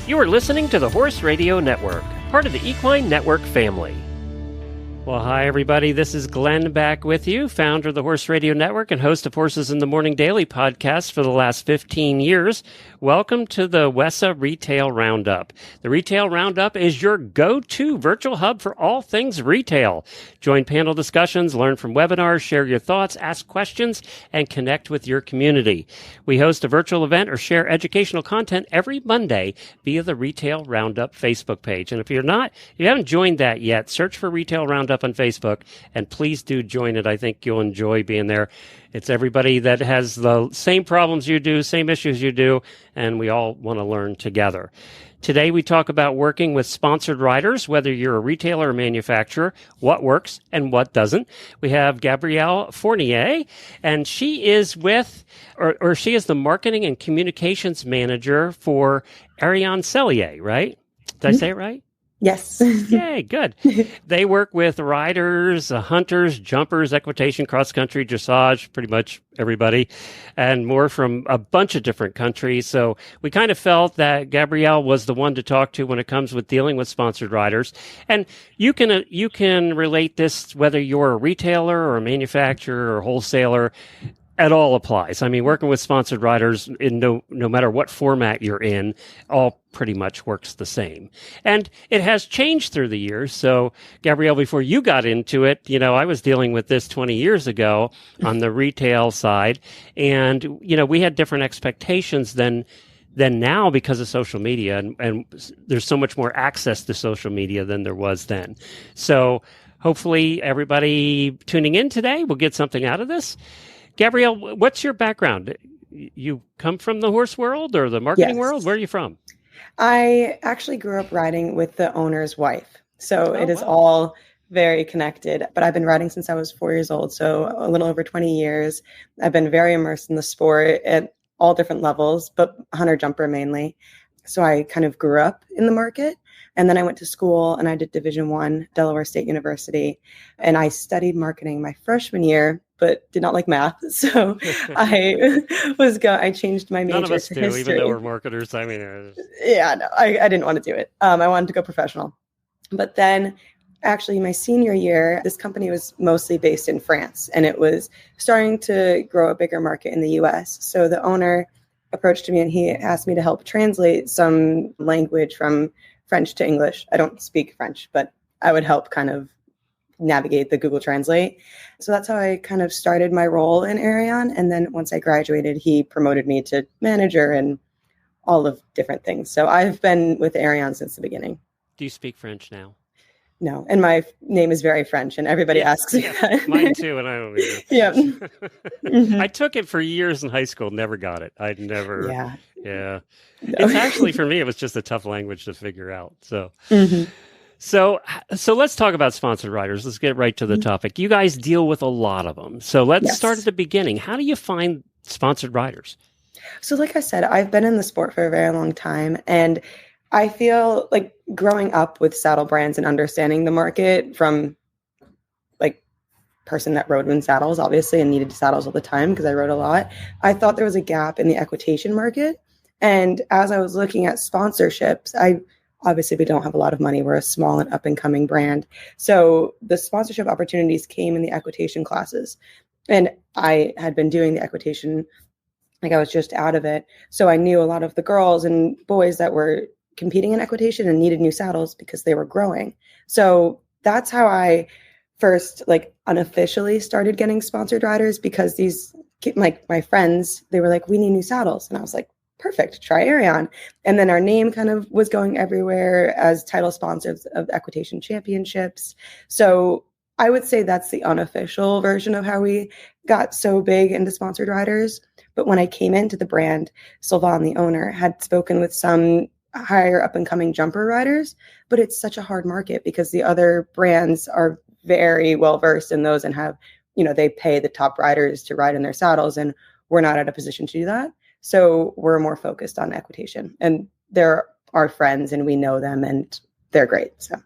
You are listening to the Horse Radio Network, part of the Equine Network family. Well, hi, everybody. This is Glenn back with you, founder of the Horse Radio Network and host of Horses in the Morning Daily podcast for the last 15 years. Welcome to the WESA Retail Roundup. The Retail Roundup is your go-to virtual hub for all things retail. Join panel discussions, learn from webinars, share your thoughts, ask questions, and connect with your community. We host a virtual event or share educational content every Monday via the Retail Roundup Facebook page. And if you haven't joined that yet, search for Retail Roundup on Facebook, and please do join it. I think you'll enjoy being there. It's everybody that has the same problems you do, same issues you do, and we all want to learn together. Today, we talk about working with sponsored riders, whether you're a retailer or manufacturer, what works and what doesn't. We have Gabrielle Fournier, and she is she is the marketing and communications manager for Ariane Cellier, right? Did I say it right? Yes. Yay, good. They work with riders, hunters, jumpers, equitation, cross-country, dressage, pretty much everybody, and more from a bunch of different countries. So we kind of felt that Gabrielle was the one to talk to when it comes with dealing with sponsored riders. And you can relate this whether you're a retailer or a manufacturer or wholesaler. It all applies. I mean, working with sponsored riders in no matter what format you're in, all pretty much works the same. And it has changed through the years. So, Gabrielle, before you got into it, I was dealing with this 20 years ago on the retail side. And, we had different expectations than now because of social media. And there's so much more access to social media than there was then. So hopefully everybody tuning in today will get something out of this. Gabrielle, what's your background? You come from the horse world or the marketing world? Where are you from? I actually grew up riding with the owner's wife. So it is all very connected. But I've been riding since I was 4 years old. So a little over 20 years. I've been very immersed in the sport at all different levels, but hunter jumper mainly. So I kind of grew up in the market. And then I went to school and I did Division I, Delaware State University. And I studied marketing my freshman year, but did not like math. So I changed my major None of us to do, history. even though we're marketers. I mean, I didn't want to do it. I wanted to go professional. But then actually my senior year, this company was mostly based in France and it was starting to grow a bigger market in the US. So the owner approached me and he asked me to help translate some language from French to English. I don't speak French, but I would help kind of navigate the Google Translate. So that's how I kind of started my role in Ariane. And then once I graduated, he promoted me to manager and all of different things. So I've been with Ariane since the beginning. Do you speak French now? No. And my name is very French and everybody asks me that. Mine too. And I don't either. Yeah. Mm-hmm. I took it for years in high school, never got it. I'd never. Yeah. Yeah. No. It's actually, for me, it was just a tough language to figure out. So. Mm-hmm. So let's talk about sponsored riders. Let's get right to the topic. You guys deal with a lot of them. So let's start at the beginning. How do you find sponsored riders? So like I said, I've been in the sport for a very long time. And I feel like growing up with saddle brands and understanding the market from like person that rode in saddles, obviously, and needed saddles all the time because I rode a lot, I thought there was a gap in the equitation market. And as I was looking at sponsorships, obviously, we don't have a lot of money. We're a small and up-and-coming brand. So the sponsorship opportunities came in the equitation classes. And I had been doing the equitation, like I was just out of it. So I knew a lot of the girls and boys that were competing in equitation and needed new saddles because they were growing. So that's how I first, unofficially started getting sponsored riders because these, my friends, they were like, we need new saddles. And I was like, perfect, try Ariane. And then our name kind of was going everywhere as title sponsors of equitation championships. So I would say that's the unofficial version of how we got so big into sponsored riders. But when I came into the brand, Sylvain, the owner, had spoken with some higher up and coming jumper riders, but it's such a hard market because the other brands are very well versed in those and have, they pay the top riders to ride in their saddles, and we're not at a position to do that. So we're more focused on equitation, and they're our friends and we know them and they're great. So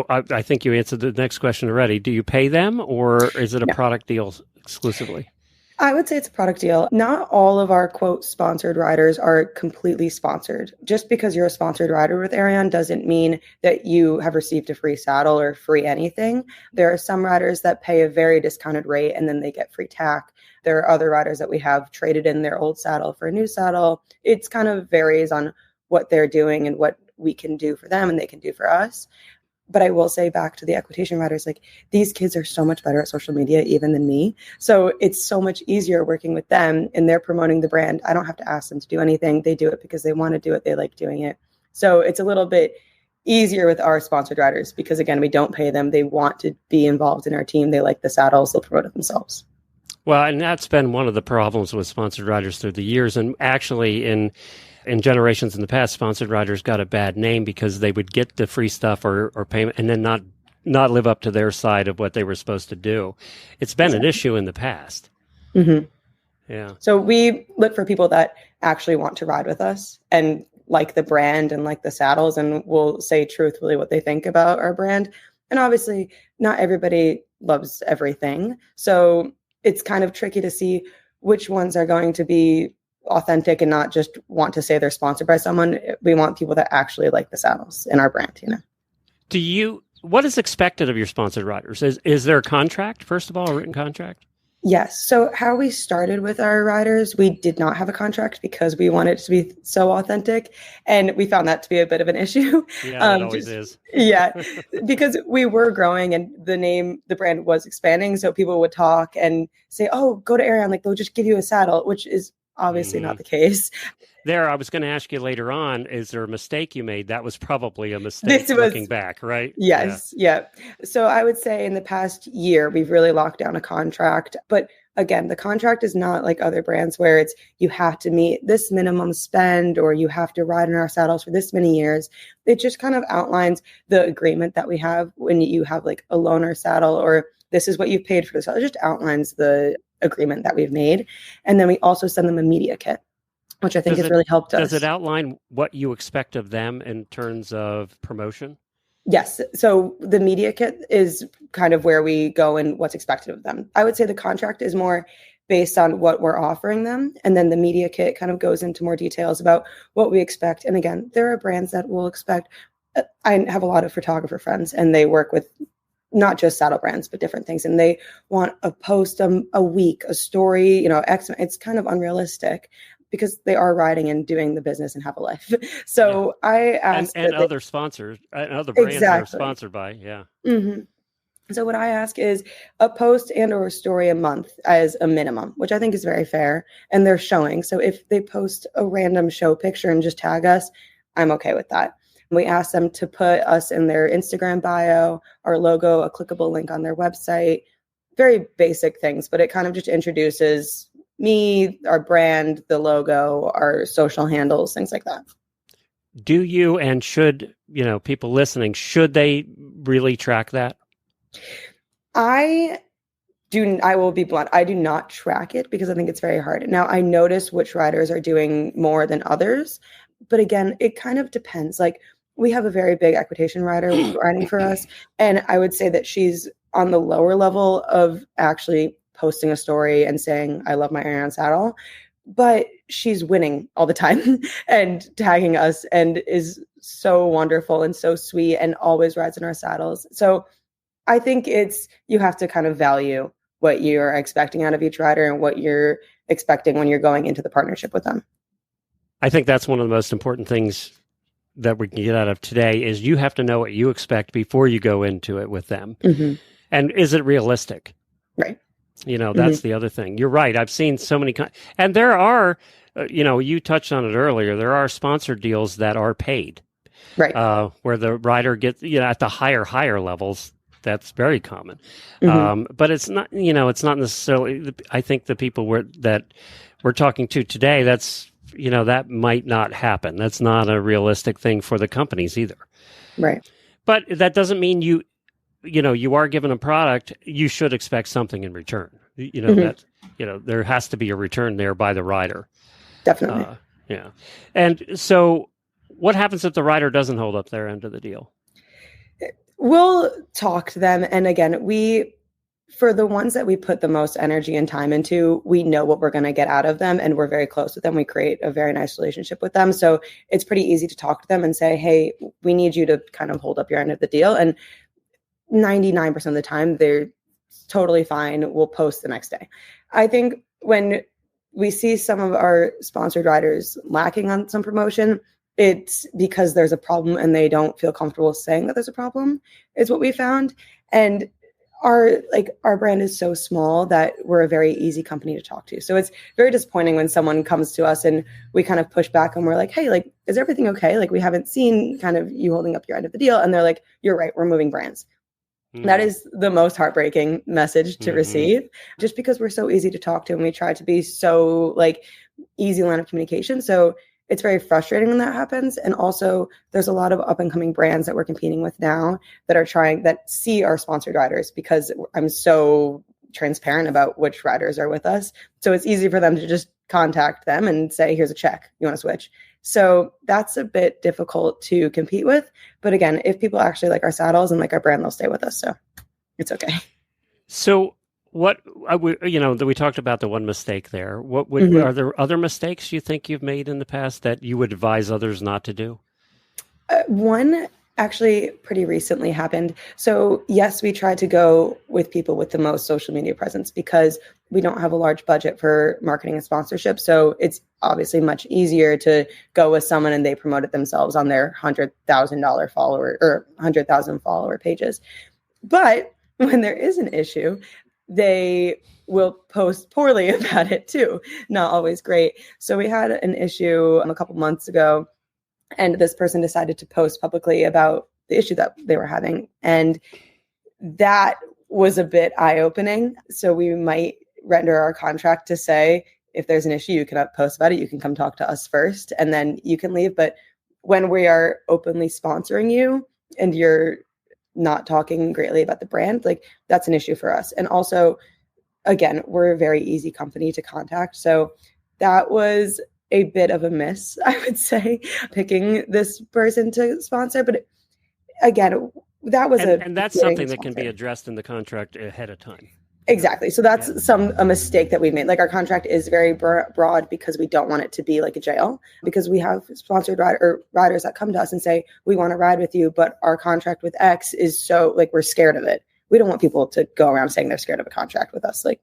I think you answered the next question already. Do you pay them or is it a product deal exclusively? I would say it's a product deal. Not all of our quote sponsored riders are completely sponsored. Just because you're a sponsored rider with Ariane doesn't mean that you have received a free saddle or free anything. There are some riders that pay a very discounted rate and then they get free tack. There are other riders that we have traded in their old saddle for a new saddle. It's kind of varies on what they're doing and what we can do for them and they can do for us. But I will say, back to the equitation riders, like, these kids are so much better at social media even than me. So it's so much easier working with them, and they're promoting the brand. I don't have to ask them to do anything. They do it because they want to do it. They like doing it. So it's a little bit easier with our sponsored riders because, again, we don't pay them. They want to be involved in our team. They like the saddles. They'll promote it themselves. Well, and that's been one of the problems with sponsored riders through the years. And actually in generations in the past, sponsored riders got a bad name because they would get the free stuff or payment and then not live up to their side of what they were supposed to do. It's been an issue in the past. Mm-hmm. Yeah. So we look for people that actually want to ride with us and like the brand and like the saddles, and will say truthfully what they think about our brand. And obviously not everybody loves everything. So it's kind of tricky to see which ones are going to be authentic and not just want to say they're sponsored by someone. We want people that actually like the saddles in our brand, What is expected of your sponsored riders? Is there a contract, first of all, a written contract? Yes. So how we started with our riders, we did not have a contract because we wanted it to be so authentic. And we found that to be a bit of an issue. Yeah, it always is. Yeah, because we were growing and the brand was expanding. So people would talk and say, oh, go to Ariane, like they'll just give you a saddle, which is obviously not the case. I was going to ask you later on, is there a mistake you made? That was probably a mistake looking back, right? Yes. Yeah. So I would say in the past year, we've really locked down a contract. But again, the contract is not like other brands where it's you have to meet this minimum spend or you have to ride in our saddles for this many years. It just kind of outlines the agreement that we have when you have like a loaner saddle or this is what you've paid for the saddle. It just outlines the agreement that we've made. And then we also send them a media kit, which I think has really helped us. Does it outline what you expect of them in terms of promotion? Yes. So the media kit is kind of where we go and what's expected of them. I would say the contract is more based on what we're offering them. And then the media kit kind of goes into more details about what we expect. And again, there are brands that will expect. I have a lot of photographer friends and they work with not just saddle brands, but different things. And they want a post a week, a story, it's kind of unrealistic because they are riding and doing the business and have a life. So yeah. I asked and other sponsors and other brands that are sponsored by. Yeah. Mm-hmm. So what I ask is a post and or a story a month as a minimum, which I think is very fair. And they're showing. So if they post a random show picture and just tag us, I'm okay with that. We ask them to put us in their Instagram bio, our logo, a clickable link on their website, very basic things, but it kind of just introduces me, our brand, the logo, our social handles, things like that. Do you and should, people listening, should they really track that? I will be blunt. I do not track it because I think it's very hard. Now, I notice which riders are doing more than others, but again, it kind of depends. Like, we have a very big equitation rider riding for us, and I would say that she's on the lower level of actually posting a story and saying, I love my Ariane saddle, but she's winning all the time and tagging us and is so wonderful and so sweet and always rides in our saddles. So I think you have to kind of value what you're expecting out of each rider and what you're expecting when you're going into the partnership with them. I think that's one of the most important things that we can get out of today is you have to know what you expect before you go into it with them. Mm-hmm. And is it realistic? Right. That's the other thing. You're right. I've seen so many, and there are, you touched on it earlier. There are sponsored deals that are paid, right? Where the rider gets, at the higher levels. That's very common. Mm-hmm. But it's not, it's not necessarily. I think the people that we're talking to today, that's that might not happen. That's not a realistic thing for the companies either, right? But that doesn't mean you are given a product, you should expect something in return. That there has to be a return there by the rider. Definitely. Yeah. And so what happens if the rider doesn't hold up their end of the deal? We'll talk to them. And again, we for the ones that we put the most energy and time into, we know what we're going to get out of them, and we're very close with them. We create a very nice relationship with them. So it's pretty easy to talk to them and say, hey, we need you to kind of hold up your end of the deal. And 99% of the time, they're totally fine. We'll post the next day. I think when we see some of our sponsored riders lacking on some promotion, it's because there's a problem and they don't feel comfortable saying that there's a problem, is what we found. And our brand is so small that we're a very easy company to talk to. So it's very disappointing when someone comes to us and we kind of push back and we're like, hey, like, is everything okay? Like, we haven't seen kind of you holding up your end of the deal. And they're like, you're right, we're moving brands. That is the most heartbreaking message to receive, just because we're so easy to talk to and we try to be so like easy line of communication. So it's very frustrating when that happens. And also there's a lot of up and coming brands that we're competing with now that see our sponsored riders, because I'm so transparent about which riders are with us. So it's easy for them to just contact them and say, here's a check, you want to switch? So that's a bit difficult to compete with. But again, if people actually like our saddles and like our brand, they'll stay with us. So it's okay. So what, we talked about the one mistake there. What are there other mistakes you think you've made in the past that you would advise others not to do? One actually pretty recently happened. So yes, we tried to go with people with the most social media presence because we don't have a large budget for marketing and sponsorship. So it's obviously much easier to go with someone and they promote it themselves on their $100,000 follower or 100,000 follower pages. But when there is an issue, they will post poorly about it too. Not always great. So we had an issue a couple months ago, and this person decided to post publicly about the issue that they were having. And that was a bit eye-opening. So we might render our contract to say, if there's an issue, you cannot post about it. You can come talk to us first, and then you can leave. But when we are openly sponsoring you and you're not talking greatly about the brand, like, that's an issue for us. And also, again, we're a very easy company to contact. So that was a bit of a miss, I would say, picking this person to sponsor. But again, that was and that's something that can be addressed in the contract ahead of time. Exactly. So that's a mistake that we made. Like, our contract is very broad because we don't want it to be like a jail, because we have sponsored riders that come to us and say, we want to ride with you, but our contract with X is so, like, we're scared of it. We don't want people to go around saying they're scared of a contract with us. Like,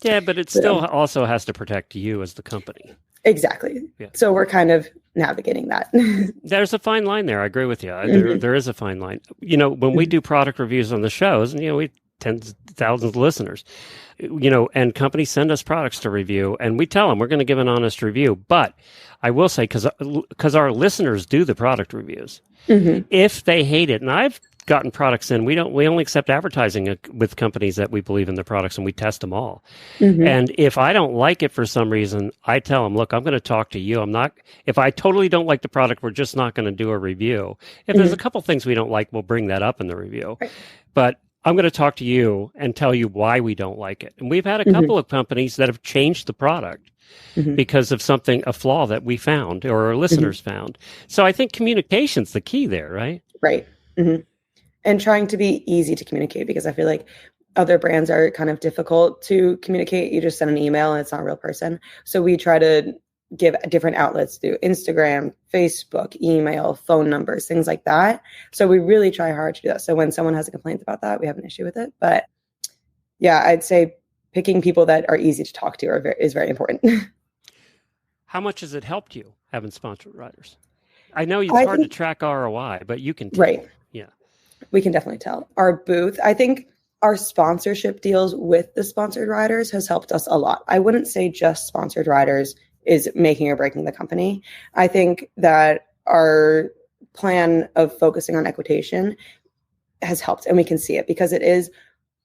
yeah, but it still also has to protect you as the company. Exactly. Yeah. So we're kind of navigating that. There's a fine line there. I agree with you. There is a fine line. When we do product reviews on the shows, and we tens of thousands of listeners, and companies send us products to review, and we tell them we're going to give an honest review. But I will say, because our listeners do the product reviews, if they hate it, and I've gotten products in, we only accept advertising with companies that we believe in their products, and we test them all. And if I don't like it for some reason, I tell them, look, I'm going to talk to you. If I totally don't like the product, we're just not going to do a review. If there's a couple things we don't like, we'll bring that up in the review. Right. But I'm going to talk to you and tell you why we don't like it. And we've had a couple of companies that have changed the product because of a flaw that we found or our listeners found. So I think communication's the key there, right? Right. And trying to be easy to communicate, because I feel like other brands are kind of difficult to communicate. You just send an email and it's not a real person. So we try to give different outlets through Instagram, Facebook, email, phone numbers, things like that. So we really try hard to do that. So when someone has a complaint about that, we have an issue with it. But yeah, I'd say picking people that are easy to talk to is very important. How much has it helped you having sponsored riders? I know it's hard to track ROI, but you can tell. Right. Yeah. We can definitely tell. Our booth, I think our sponsorship deals with the sponsored riders has helped us a lot. I wouldn't say just sponsored riders is making or breaking the company. I think that our plan of focusing on equitation has helped, and we can see it because it is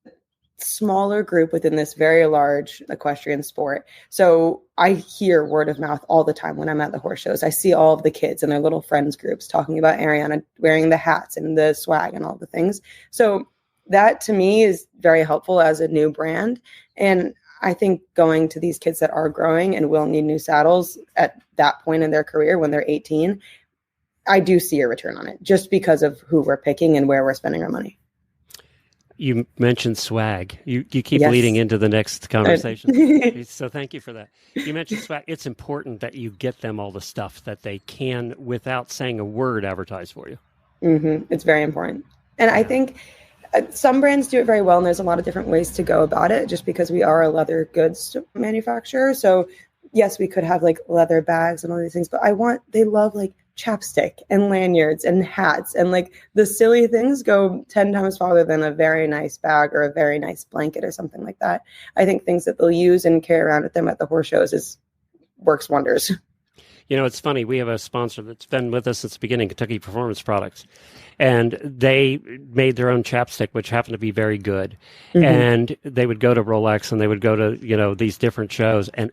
a smaller group within this very large equestrian sport. So I hear word of mouth all the time when I'm at the horse shows. I see all of the kids and their little friends groups talking about Ariana wearing the hats and the swag and all the things. So that to me is very helpful as a new brand. And I think going to these kids that are growing and will need new saddles at that point in their career when they're 18, I do see a return on it just because of who we're picking and where we're spending our money. You mentioned swag. You keep Yes. leading into the next conversation. So thank you for that. You mentioned swag. It's important that you get them all the stuff that they can, without saying a word, advertise for you. It's very important. And I think some brands do it very well, and there's a lot of different ways to go about it, just because we are a leather goods manufacturer. So yes, we could have like leather bags and all these things, but they love like chapstick and lanyards and hats, and like the silly things go 10 times farther than a very nice bag or a very nice blanket or something like that. I think things that they'll use and carry around with them at the horse shows works wonders. You know, it's funny. We have a sponsor that's been with us since the beginning, Kentucky Performance Products, and they made their own chapstick, which happened to be very good. And they would go to Rolex and they would go to, these different shows, and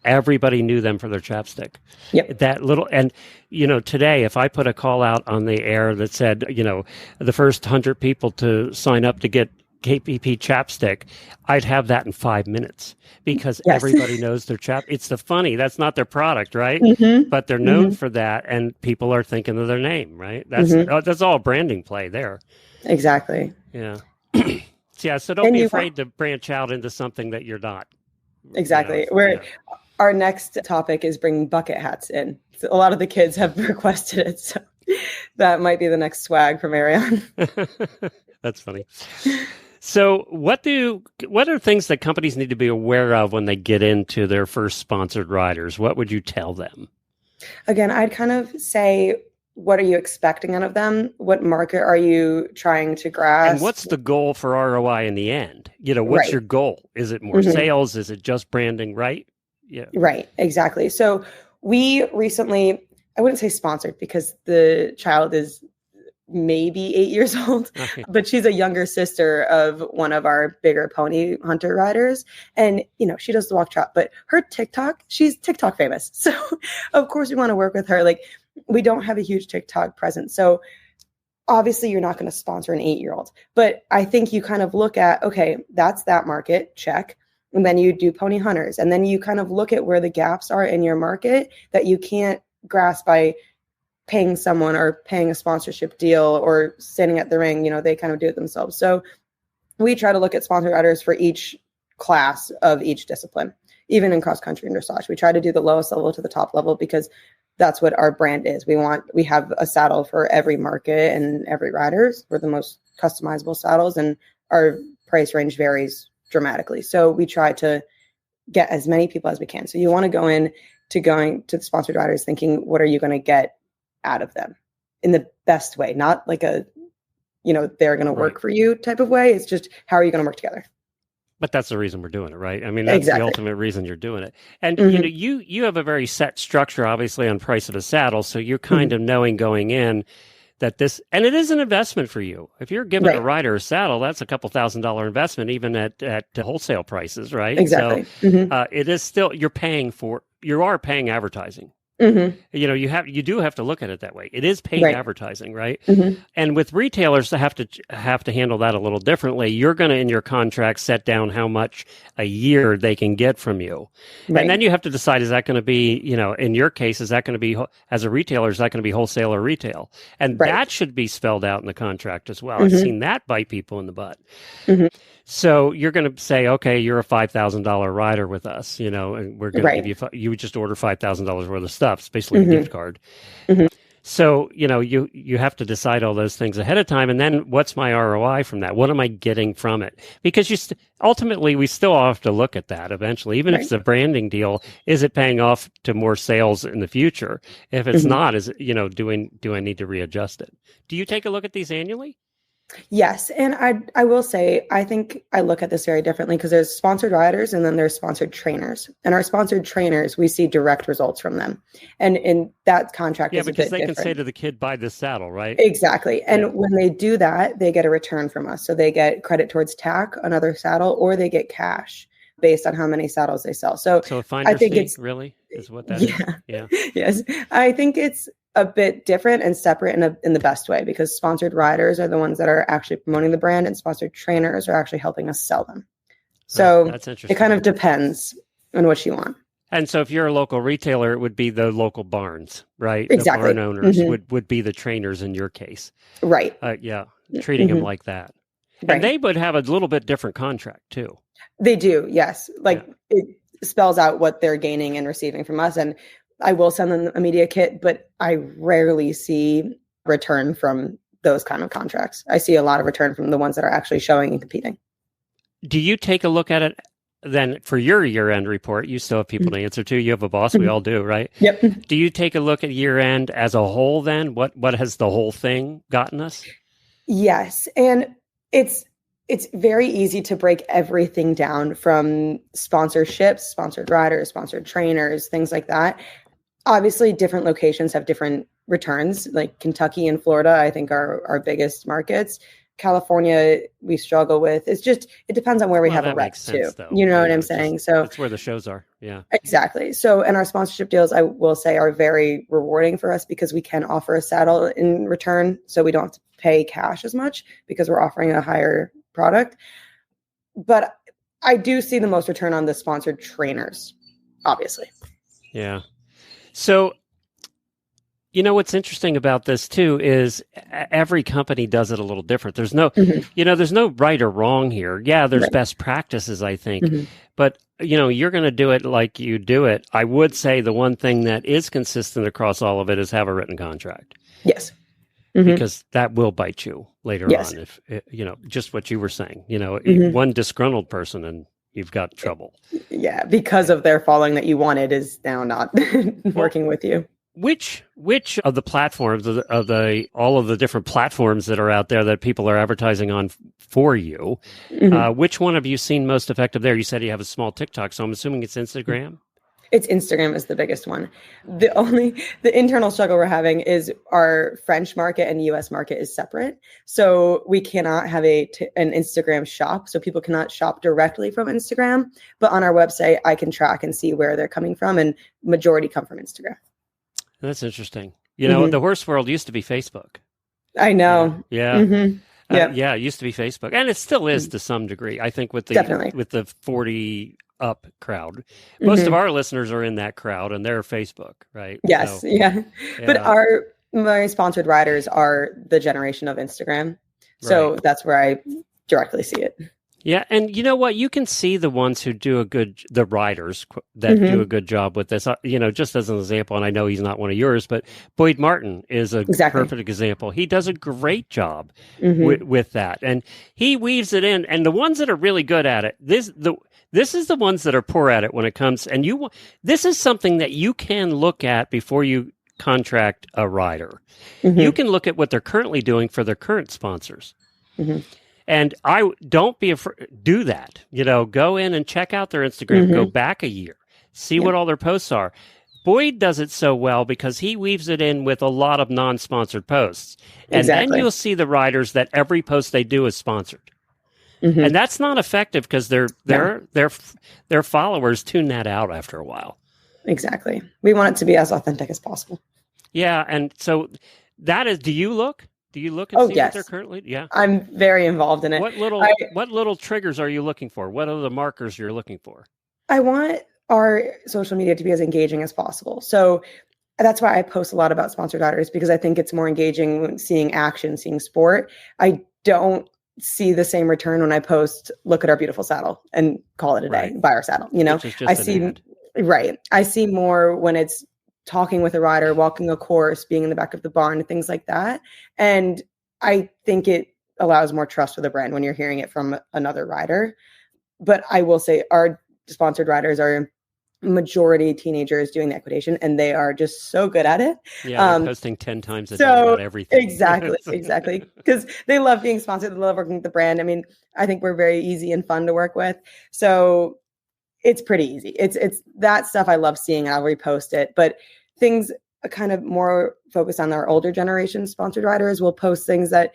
everybody knew them for their chapstick. Yep. That little, and, today, if I put a call out on the air that said, the first 100 people to sign up to get KPP chapstick, I'd have that in 5 minutes, because everybody knows their it's that's not their product, right? But they're known for that, and people are thinking of their name, right? That's all branding play there. Exactly. Yeah. So don't be afraid to branch out into something that you're not. Exactly. Our next topic is bringing bucket hats in. So a lot of the kids have requested it, so that might be the next swag from Ariane. That's funny. So what are things that companies need to be aware of when they get into their first sponsored riders? What would you tell them? Again, I'd kind of say, what are you expecting out of them? What market are you trying to grasp? And what's the goal for ROI in the end? What's your goal? Is it more sales? Is it just branding, right? Yeah. Right, exactly. So we recently, I wouldn't say sponsored, because the child is maybe 8 years old, but she's a younger sister of one of our bigger pony hunter riders. And, she does the walk trot, but her TikTok, she's TikTok famous. So of course we want to work with her. Like, we don't have a huge TikTok presence. So obviously you're not going to sponsor an 8-year-old, but I think you kind of look at, okay, that's that market, check. And then you do pony hunters. And then you kind of look at where the gaps are in your market that you can't grasp by paying someone or paying a sponsorship deal or standing at the ring. They kind of do it themselves. So we try to look at sponsored riders for each class of each discipline, even in cross country and dressage. We try to do the lowest level to the top level, because that's what our brand is. We have a saddle for every market and every riders. We're the most customizable saddles, and our price range varies dramatically. So we try to get as many people as we can. So you want to going to the sponsored riders thinking, what are you going to get out of them in the best way? Not like they're going to work for you type of way. It's just, how are you going to work together? But that's the reason we're doing it, right? I mean, that's the ultimate reason you're doing it. And you have a very set structure, obviously, on price of a saddle. So you're kind of knowing going in that and it is an investment for you. If you're giving a rider a saddle, that's a couple $1,000 investment, even at wholesale prices, right? Exactly. So it is still, you are paying advertising. You do have to look at it that way. It is paid advertising, right? And with retailers, they have to handle that a little differently. You're going to, in your contract, set down how much a year they can get from you. And then you have to decide, is that going to be, in your case, is that going to be, as a retailer, is that going to be wholesale or retail? And that should be spelled out in the contract as well. I've seen that bite people in the butt. So you're going to say, okay, you're a $5,000 rider with us, and we're going to give you, you would just order $5,000 worth of stuff. It's basically a gift card. So, you have to decide all those things ahead of time. And then what's my ROI from that? What am I getting from it? Because ultimately, we still have to look at that eventually. Even if it's a branding deal, is it paying off to more sales in the future? If it's not, do I need to readjust it? Do you take a look at these annually? Yes. And I will say, I think I look at this very differently, because there's sponsored riders and then there's sponsored trainers. And our sponsored trainers, we see direct results from them. And in that contract is a bit different. Yeah, because they can say to the kid, buy this saddle, right? Exactly. And when they do that, they get a return from us. So they get credit towards tack, another saddle, or they get cash based on how many saddles they sell. So a finder's fee, really, is what that is? Yeah. Yes. I think it's a bit different and separate in the best way, because sponsored riders are the ones that are actually promoting the brand, and sponsored trainers are actually helping us sell them. So that's interesting. It kind of depends on what you want. And so if you're a local retailer, it would be the local barns, right? Exactly. The barn owners would be the trainers in your case. Right. Treating them like that. And they would have a little bit different contract too. They do, yes. It spells out what they're gaining and receiving from us. And I will send them a media kit, but I rarely see return from those kind of contracts. I see a lot of return from the ones that are actually showing and competing. Do you take a look at it then for your year-end report? You still have people to answer to. You have a boss. We all do, right? Yep. Do you take a look at year-end as a whole then? What has the whole thing gotten us? Yes. And it's very easy to break everything down from sponsorships, sponsored riders, sponsored trainers, things like that. Obviously, different locations have different returns. Like Kentucky and Florida, I think are our biggest markets. California, we struggle with. It depends on where we have a rep too. Though. You know what I'm saying? So that's where the shows are. Yeah, exactly. So, and our sponsorship deals, I will say, are very rewarding for us because we can offer a saddle in return. So we don't have to pay cash as much because we're offering a higher product. But I do see the most return on the sponsored trainers, obviously. Yeah. So, what's interesting about this too is every company does it a little different. There's no, there's no right or wrong here. Yeah, there's best practices, I think, but you're going to do it like you do it. I would say the one thing that is consistent across all of it is have a written contract. Yes. Because that will bite you later on. If just what you were saying, one disgruntled person and you've got trouble. Yeah, because of their following that you wanted is now not working with you. Which of the platforms of all of the different platforms that are out there that people are advertising on for you, which one have you seen most effective there? You said you have a small TikTok, so I'm assuming it's Instagram. It's Instagram is the biggest one. The internal struggle we're having is our French market and US market is separate. So we cannot have an Instagram shop. So people cannot shop directly from Instagram, but on our website, I can track and see where they're coming from, and majority come from Instagram. That's interesting. The horse world used to be Facebook. I know. Yeah. It used to be Facebook, and it still is to some degree. I think with the 40 up crowd, most of our listeners are in that crowd, and they're Facebook, right? Yes, But my sponsored riders are the generation of Instagram, so that's where I directly see it. Yeah, and you know what? You can see the ones who do the riders that do a good job with this. Just as an example, and I know he's not one of yours, but Boyd Martin is a perfect example. He does a great job with that, and he weaves it in. And the ones that are really good at it, this is the ones that are poor at it when it comes. And this is something that you can look at before you contract a rider. You can look at what they're currently doing for their current sponsors. And don't be afraid. Do that. Go in and check out their Instagram. Go back a year. See what all their posts are. Boyd does it so well because he weaves it in with a lot of non-sponsored posts. And then you'll see the riders that every post they do is sponsored. And that's not effective because their followers tune that out after a while. Exactly. We want it to be as authentic as possible. Yeah. And so that is, do you look and see what they're currently? Yeah. I'm very involved in it. What little triggers are you looking for? What are the markers you're looking for? I want our social media to be as engaging as possible. So that's why I post a lot about sponsored riders, because I think it's more engaging when seeing action, seeing sport. I don't see the same return when I post, look at our beautiful saddle and call it a day, buy our saddle. I see more when it's talking with a rider, walking a course, being in the back of the barn, things like that. And I think it allows more trust for the brand when you're hearing it from another rider. But I will say our sponsored riders are majority teenagers doing the equitation, and they are just so good at it. Yeah, they're posting 10 times a day about everything. Exactly. Because they love being sponsored. They love working with the brand. I mean, I think we're very easy and fun to work with. So it's pretty easy. It's that stuff I love seeing, and I'll repost it. But things kind of more focused on our older generation sponsored riders will post things that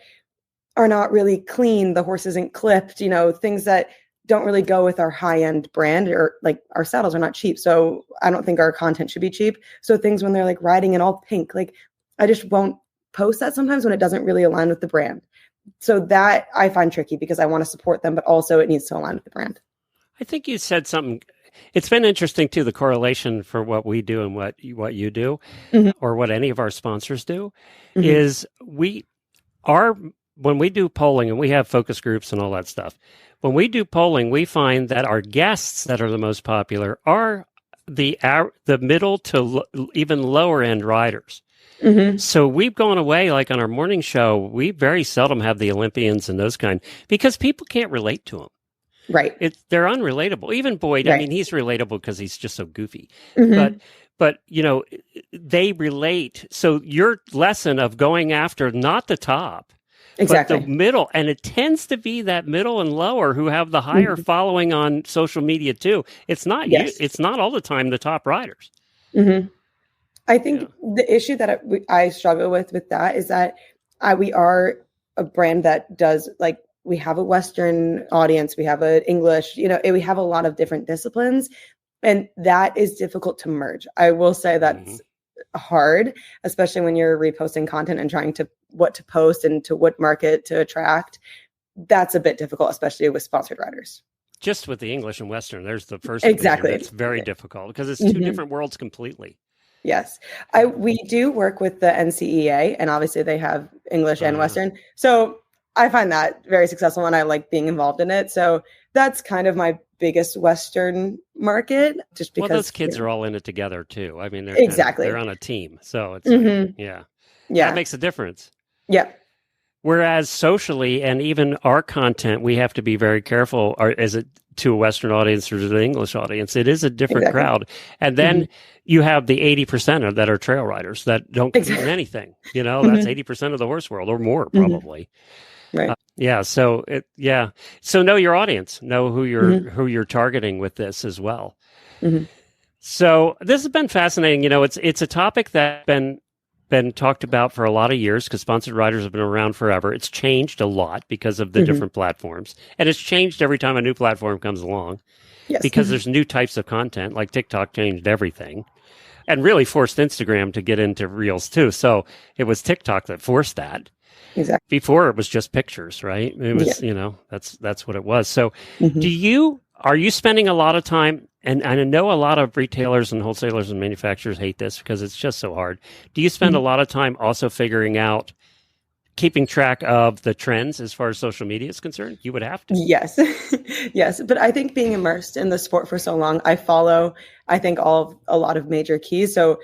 are not really clean. The horse isn't clipped, things that don't really go with our high-end brand, or like our saddles are not cheap. So I don't think our content should be cheap. So things when they're like riding in all pink, like I just won't post that sometimes when it doesn't really align with the brand. So that I find tricky because I want to support them, but also it needs to align with the brand. I think you said something. It's been interesting too, the correlation for what we do and what you do, or what any of our sponsors do, is our when we do polling, and we have focus groups and all that stuff, when we do polling, we find that our guests that are the most popular are the middle to even lower end riders. Mm-hmm. So we've gone away, like on our morning show, we very seldom have the Olympians and those kind, because people can't relate to them. Right. They're unrelatable. Even Boyd, Right. I mean, he's relatable because he's just so goofy. Mm-hmm. But you know, they relate. So your lesson of going after not the top, Exactly. but the middle, and it tends to be that middle and lower who have the higher Mm-hmm. following on social media too. It's not Yes. it's not all the time the top riders. Mm-hmm. I think the issue that I struggle with that is that we are a brand that does, like, we have a Western audience, we have an English, we have a lot of different disciplines, and that is difficult to merge. I will say that's hard, especially when you're reposting content and trying to what to post and to what market to attract. That's a bit difficult, especially with sponsored riders. Just with the English and Western, there's the first Exactly. It's very difficult because it's two different worlds completely. Yes. We do work with the NCEA, and obviously they have English and Western. So I find that very successful, and I like being involved in it. So that's kind of my biggest Western market, just because. Well, those kids are all in it together too. I mean, they're exactly. They're on a team. So it's, yeah. That makes a difference. Yeah. Whereas socially, and even our content, we have to be very careful. Is it to a Western audience or to the English audience? It is a different crowd. And then you have the 80% that are trail riders that don't compete in anything. That's 80% of the horse world, or more probably. Right. So So know your audience. Know who you're targeting with this as well. So this has been fascinating. It's a topic that's been talked about for a lot of years because sponsored riders have been around forever. It's changed a lot because of the different platforms, and it's changed every time a new platform comes along. Yes. Because there's new types of content, like TikTok changed everything, and really forced Instagram to get into Reels too. So it was TikTok that forced that. Exactly. Before it was just pictures, right? It was, that's what it was. So are you spending a lot of time, and I know a lot of retailers and wholesalers and manufacturers hate this because it's just so hard. Do you spend a lot of time also figuring out, keeping track of the trends as far as social media is concerned? You would have to. Yes. Yes. But I think being immersed in the sport for so long, I follow, I think, a lot of major keys. So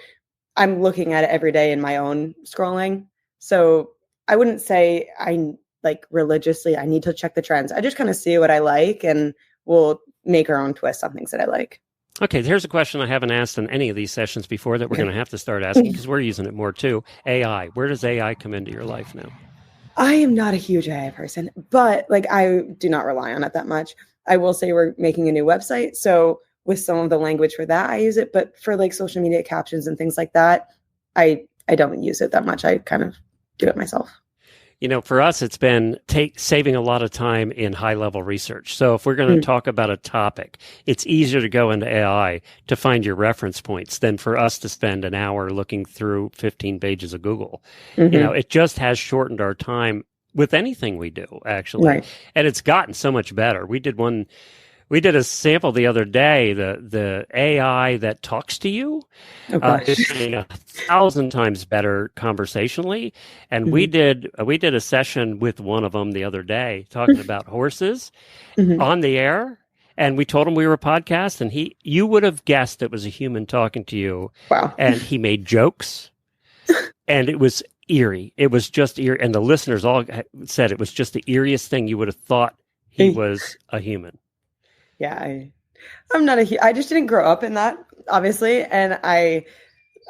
I'm looking at it every day in my own scrolling. So I wouldn't say I religiously, I need to check the trends. I just kind of see what I like, and we'll make our own twist on things that I like. Okay, here's a question I haven't asked in any of these sessions before that we're going to have to start asking because we're using it more too. AI. Where does AI come into your life now? I am not a huge AI person, but I do not rely on it that much. I will say we're making a new website. So with some of the language for that, I use it. But for social media captions and things like that, I don't use it that much. I kind of do it myself. For us, it's been saving a lot of time in high-level research. So if we're going to talk about a topic, it's easier to go into AI to find your reference points than for us to spend an hour looking through 15 pages of Google. It just has shortened our time with anything we do, actually. Right. And it's gotten so much better. We did a sample the other day, the AI that talks to you is getting 1,000 times better conversationally. And we did a session with one of them the other day talking about horses on the air. And we told him we were a podcast, and you would have guessed it was a human talking to you. Wow. And he made jokes, and it was eerie. It was just eerie. And the listeners all said it was just the eeriest thing. You would have thought he was a human. Yeah, I'm not I just didn't grow up in that, obviously. And I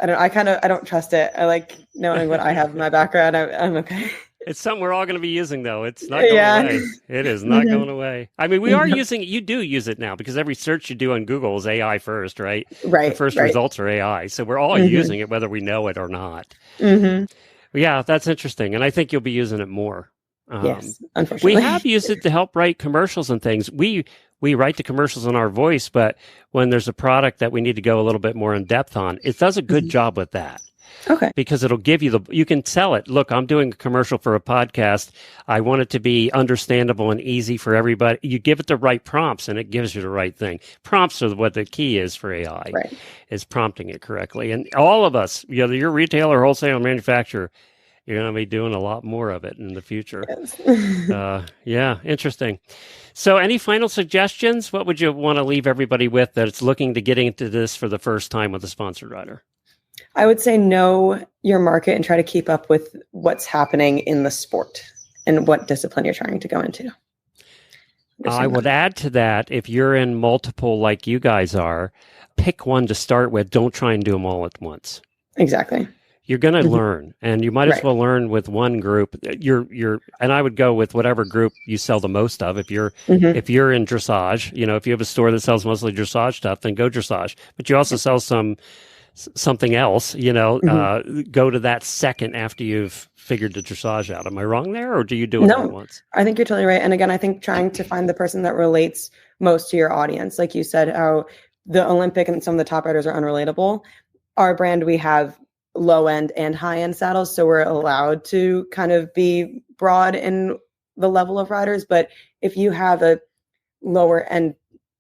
don't trust it. I like knowing what I have in my background. I'm okay. It's something we're all going to be using, though. It's not going away. It is not going away. I mean, we are using it. You do use it now because every search you do on Google is AI first, right? Right. The first results are AI. So we're all using it, whether we know it or not. Yeah, that's interesting. And I think you'll be using it more. Yes, unfortunately. We have used it to help write commercials and things. We write the commercials in our voice, but when there's a product that we need to go a little bit more in depth on, it does a good job with that. Okay. Because it'll give you you can tell it, look, I'm doing a commercial for a podcast. I want it to be understandable and easy for everybody. You give it the right prompts and it gives you the right thing. Prompts are what the key is for AI, is prompting it correctly. And all of us, whether you're a retailer, wholesaler, manufacturer, You're going to be doing a lot more of it in the future. Yes. Yeah, interesting. So any final suggestions? What would you want to leave everybody with that's looking to get into this for the first time with a sponsored rider? I would say know your market and try to keep up with what's happening in the sport and what discipline you're trying to go into. I would add to that, if you're in multiple like you guys are, pick one to start with. Don't try and do them all at once. Exactly. You're going to learn, and you might as well learn with one group. And I would go with whatever group you sell the most of. If you're if you're in dressage, if you have a store that sells mostly dressage stuff, then go dressage. But you also sell something else, go to that second after you've figured the dressage out. Am I wrong there, or do you do it all at once? I think you're totally right. And again, I think trying to find the person that relates most to your audience, like you said, how the Olympic and some of the top riders are unrelatable. Our brand, we have low end and high end saddles, so we're allowed to kind of be broad in the level of riders. But if you have a lower end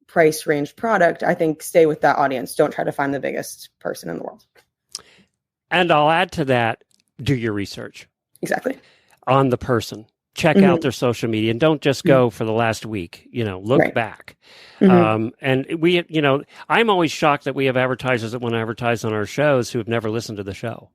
price range product, I think stay with that audience. Don't try to find the biggest person in the world. And I'll add to that, do your research. Exactly. On the person. Check out their social media, and don't just go for the last week, look back. And we, I'm always shocked that we have advertisers that want to advertise on our shows who have never listened to the show.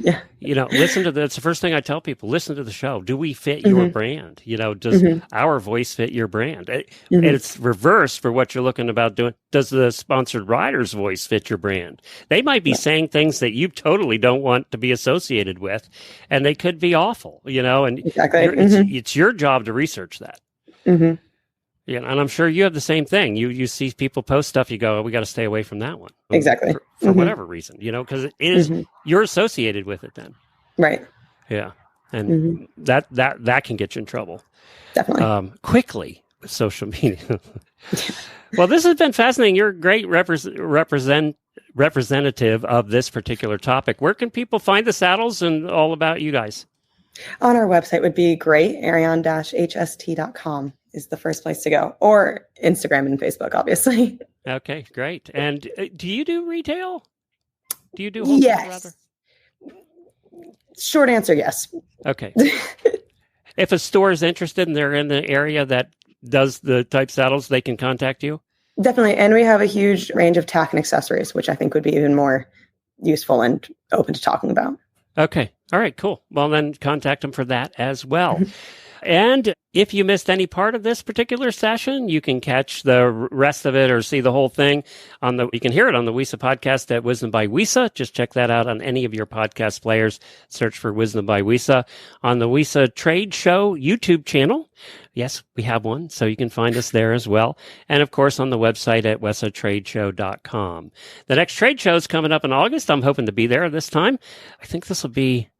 Yeah. Listen to that's the first thing I tell people. Listen to the show. Do we fit your brand? Does our voice fit your brand? And it's reversed for what you're looking about doing. Does the sponsored rider's voice fit your brand? They might be saying things that you totally don't want to be associated with, and they could be awful, and exactly. It's your job to research that. Yeah, and I'm sure you have the same thing. You see people post stuff, you go, we got to stay away from that one. Exactly. For whatever reason, because it is you're associated with it then. Right. Yeah. And that can get you in trouble. Definitely. Quickly with social media. Well, this has been fascinating. You're a great representative of this particular topic. Where can people find the saddles and all about you guys? On our website would be great. Arion-hst.com is the first place to go, or Instagram and Facebook, obviously. Okay, great. And do you do retail? Do you do wholesale? Yes. Short answer, yes. Okay. If a store is interested and they're in the area that does the type saddles, they can contact you? Definitely. And we have a huge range of tack and accessories, which I think would be even more useful and open to talking about. Okay. All right, cool. Well, then contact them for that as well. And if you missed any part of this particular session, you can catch the rest of it or see the whole thing you can hear it on the WESA podcast at Wisdom by WESA. Just check that out on any of your podcast players. Search for Wisdom by WESA on the WESA Trade Show YouTube channel. Yes, we have one, so you can find us there as well. And of course, on the website at wesatradeshow.com. The next trade show is coming up in August. I'm hoping to be there this time. I think this will be,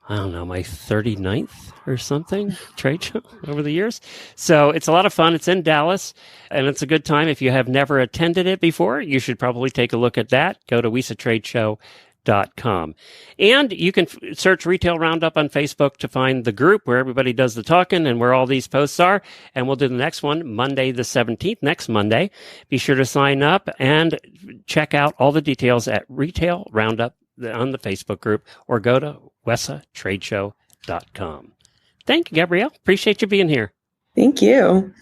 I don't know, my 39th or something trade show over the years. So it's a lot of fun. It's in Dallas, and it's a good time. If you have never attended it before, you should probably take a look at that. Go to WESATradeshow.com. And you can search Retail Roundup on Facebook to find the group where everybody does the talking and where all these posts are. And we'll do the next one Monday the 17th, next Monday. Be sure to sign up and check out all the details at Retail Roundup on the Facebook group, or go to WESATradeshow.com. Thank you, Gabrielle. Appreciate you being here. Thank you.